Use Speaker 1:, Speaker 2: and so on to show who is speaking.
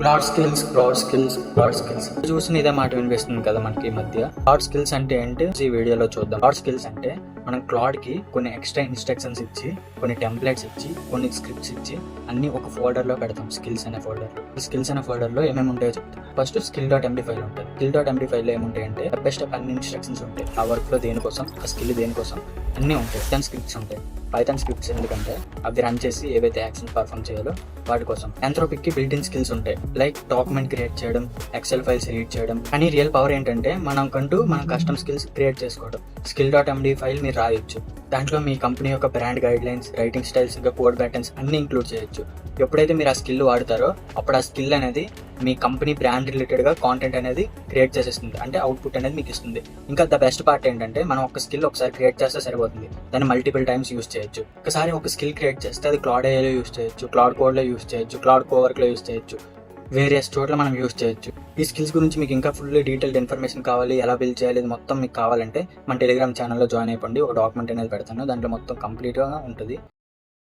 Speaker 1: Broad skills చూసిన ఇదే మాట వినిపిస్తుంది కదా మనకి ఈ మధ్య. బ్రాడ్ స్కిల్స్ అంటే ఏంటి ఈ వీడియోలో చూద్దాం. బ్రాడ్ స్కిల్స్ అంటే మనం క్లాడ్ కి కొన్ని ఎక్స్ట్రా ఇన్స్ట్రక్షన్స్ ఇచ్చి, కొన్ని టెంప్లెట్స్ ఇచ్చి, కొన్ని స్క్రిప్ట్స్ ఇచ్చి అన్ని ఒక ఫోల్డర్ లో పెడతాం. స్కిల్స్ అనే ఫోల్డర్. ఈ స్కిల్స్ అనే ఫోల్డర్ లో ఏమేమి ఉంటాయో చెప్తాం. ఫస్ట్ skill.md ఫైల్ ఉంటుంది. skill.md ఫైల్ లో ఏముంటాయంటే స్టెప్ అన్ని ఇన్స్ట్రక్షన్స్ ఉంటాయి. ఆ వర్క్ లో దేనికోసం, ఆ స్కిల్ దేనికోసం అన్ని ఉంటాయి. పైథాన్ స్క్రిప్ట్స్ ఉంటాయి. పైథాన్ స్క్రిప్ట్స్ ఎందుకంటే అవి రన్ చేసి ఏవైతే యాక్షన్ పర్ఫామ్ చేయాలో వాటి కోసం. Anthropic కి బిల్ట్ ఇన్ స్కిల్స్ ఉంటాయి. లైక్ డాక్యుమెంట్ క్రియేట్ చేయడం, ఎక్సెల్ ఫైల్స్ ఎడిట్ చేయడం. కానీ రియల్ పవర్ ఏంటంటే మనం కస్టమ్ స్కిల్స్ క్రియేట్ చేసుకోవడం. skill.md ఫైల్ మీరు రాయొచ్చు. దాంట్లో మీ కంపెనీ యొక్క brand guide lines, writing styles, ఇంకా కోడ్ ప్యాటర్న్స్ అన్ని ఇంక్లూడ్ చేయొచ్చు. ఎప్పుడైతే మీరు ఆ స్కిల్ వాడతారో అప్పుడు ఆ స్కిల్ అనేది మీ కంపెనీ బ్రాండ్ రిలేటెడ్ గా కాంటెంట్ అనేది క్రియేట్ చేసేస్తుంది. అంటే అవుట్పుట్ అనేది మీకు ఇస్తుంది. ఇంకా ద బెస్ట్ పార్ట్ ఏంటంటే మనం ఒక స్కిల్ ఒకసారి క్రియేట్ చేస్తే సరిపోతుంది. దాన్ని మల్టిపుల్ టైమ్స్ యూస్ చేయొచ్చు. ఒకసారి ఒక స్కిల్ క్రియేట్ చేస్తే అది క్లాడ్ ఏఐలో యూస్ చేయొచ్చు, క్లాడ్ కోడ్ లో యూస్ చేయొచ్చు, క్లాడ్ కోవర్క్ లో యూస్ చేయొచ్చు, వేరియస్ చోట్ల మనం యూస్ చేయొచ్చు. ఈ స్కిల్స్ గురించి మీకు ఇంకా ఫుల్ డీటెయిల్డ్ ఇన్ఫర్మేషన్ కావాలి, ఎలా బిల్డ్ చేయాలి, ఇది మొత్తం మీకు కావాలంటే మన టెలిగ్రామ్ ఛానల్లో జాయిన్ అయిపోండి. ఒక డాక్యుమెంట్ అనేది పెడతాను, దాంట్లో మొత్తం కంప్లీట్ గా ఉంటుంది.